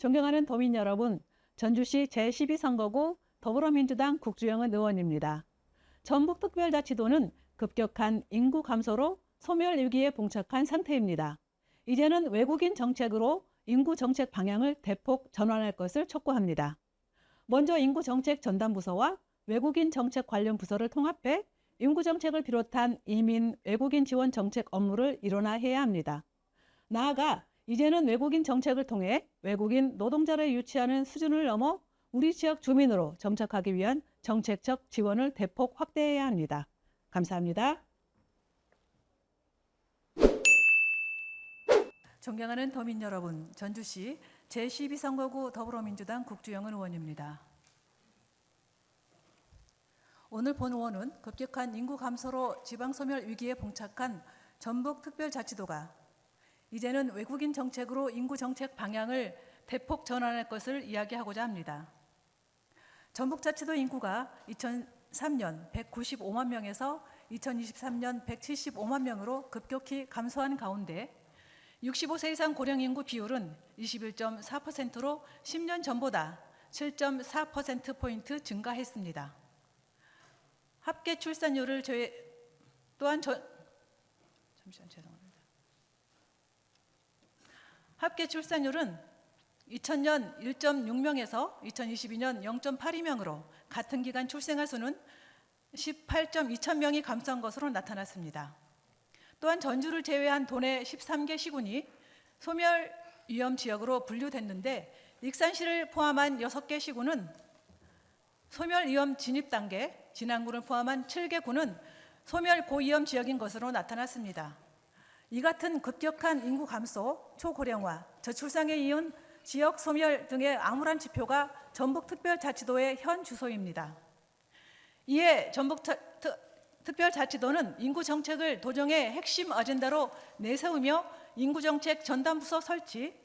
존경하는 도민 여러분, 전주시 제12선거구 더불어민주당 국주영은 의원입니다. 전북특별자치도는 급격한 인구 감소로 소멸위기에 봉착한 상태입니다. 이제는 외국인 정책으로 인구 정책 방향을 대폭 전환할 것을 촉구합니다. 먼저 인구정책 전담부서와 외국인 정책 관련 부서를 통합해 인구정책을 비롯한 이민, 외국인 지원 정책 업무를 일원화해야 합니다. 나아가 이제는 외국인 정책을 통해 외국인 노동자를 유치하는 수준을 넘어 우리 지역 주민으로 정착하기 위한 정책적 지원을 대폭 확대해야 합니다. 감사합니다. 존경하는 도민 여러분, 전주시 제12선거구 더불어민주당 국주영은 의원입니다. 오늘 본 의원은 급격한 인구 감소로 지방소멸 위기에 봉착한 전북특별자치도가 이제는 외국인 정책으로 인구 정책 방향을 대폭 전환할 것을 이야기하고자 합니다. 전북자치도 인구가 2003년 195만 명에서 2023년 175만 명으로 급격히 감소한 가운데 65세 이상 고령 인구 비율은 21.4%로 10년 전보다 7.4%포인트 증가했습니다. 합계 출산율을 합계 출산율은 2000년 1.6명에서 2022년 0.82명으로 같은 기간 출생아 수는 18.2천 명이 감소한 것으로 나타났습니다. 또한 전주를 제외한 도내 13개 시군이 소멸 위험 지역으로 분류됐는데 익산시를 포함한 6개 시군은 소멸 위험 진입 단계, 진안군을 포함한 7개 군은 소멸 고위험 지역인 것으로 나타났습니다. 이 같은 급격한 인구 감소, 초고령화, 저출산에 이은 지역 소멸 등의 암울한 지표가 전북특별자치도의 현 주소입니다. 이에 전북특별자치도는 인구정책을 도정의 핵심 어젠다로 내세우며 인구정책 전담부서 설치,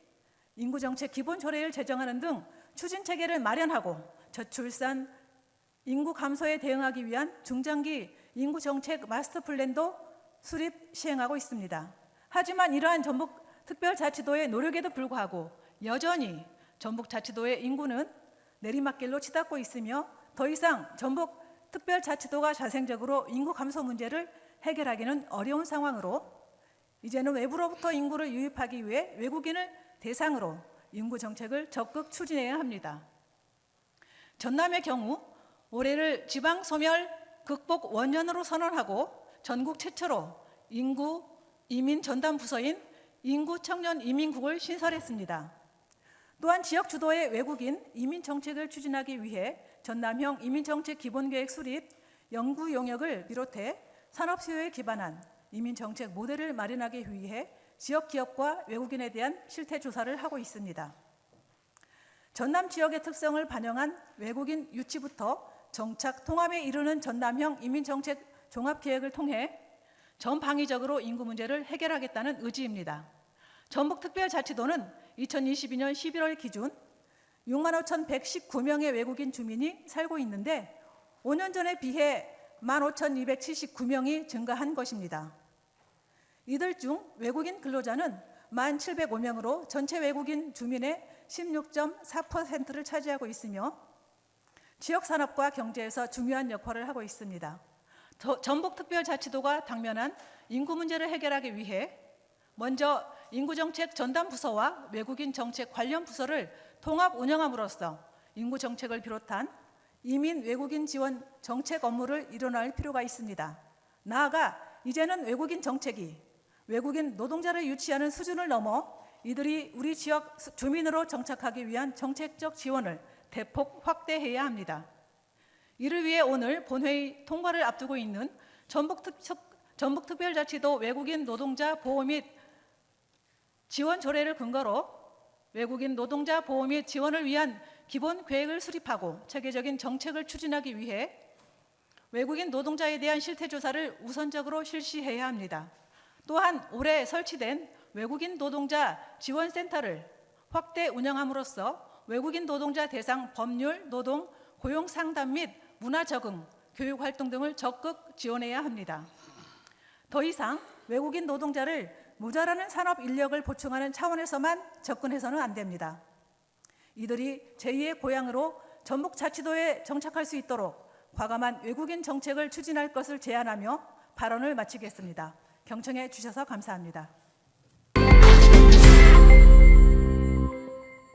인구정책 기본조례를 제정하는 등 추진체계를 마련하고 저출산, 인구 감소에 대응하기 위한 중장기 인구정책 마스터플랜도 수립 시행하고 있습니다. 하지만 이러한 전북특별자치도의 노력에도 불구하고 여전히 전북자치도의 인구는 내리막길로 치닫고 있으며 더 이상 전북특별자치도가 자생적으로 인구 감소 문제를 해결하기는 어려운 상황으로 이제는 외부로부터 인구를 유입하기 위해 외국인을 대상으로 인구 정책을 적극 추진해야 합니다. 전남의 경우 올해를 지방 소멸 극복 원년으로 선언하고 전국 최초로 인구 이민 전담 부서인 인구 청년 이민국을 신설했습니다. 또한 지역 주도의 외국인 이민 정책을 추진하기 위해 전남형 이민 정책 기본계획 수립, 연구 용역을 비롯해 산업 수요에 기반한 이민 정책 모델을 마련하기 위해 지역 기업과 외국인에 대한 실태 조사를 하고 있습니다. 전남 지역의 특성을 반영한 외국인 유치부터 정착 통합에 이르는 전남형 이민 정책 종합계획을 통해 전방위적으로 인구 문제를 해결하겠다는 의지입니다. 전북특별자치도는 2022년 11월 기준 65,119명의 외국인 주민이 살고 있는데 5년 전에 비해 15,279명이 증가한 것입니다. 이들 중 외국인 근로자는 1,705명으로 전체 외국인 주민의 16.4%를 차지하고 있으며 지역 산업과 경제에서 중요한 역할을 하고 있습니다. 전북특별자치도가 당면한 인구 문제를 해결하기 위해 먼저 인구정책 전담부서와 외국인 정책 관련 부서를 통합 운영함으로써 인구정책을 비롯한 이민 외국인 지원 정책 업무를 일원화할 필요가 있습니다. 나아가 이제는 외국인 정책이 외국인 노동자를 유치하는 수준을 넘어 이들이 우리 지역 주민으로 정착하기 위한 정책적 지원을 대폭 확대해야 합니다. 이를 위해 오늘 본회의 통과를 앞두고 있는 전북특별자치도 외국인 노동자 보호 및 지원 조례를 근거로 외국인 노동자 보호 및 지원을 위한 기본 계획을 수립하고 체계적인 정책을 추진하기 위해 외국인 노동자에 대한 실태 조사를 우선적으로 실시해야 합니다. 또한 올해 설치된 외국인 노동자 지원센터를 확대 운영함으로써 외국인 노동자 대상 법률, 노동, 고용 상담 및 문화 적응, 교육 활동 등을 적극 지원해야 합니다. 더 이상 외국인 노동자를 모자라는 산업 인력을 보충하는 차원에서만 접근해서는 안 됩니다. 이들이 제2의 고향으로 전북자치도에 정착할 수 있도록 과감한 외국인 정책을 추진할 것을 제안하며 발언을 마치겠습니다. 경청해 주셔서 감사합니다.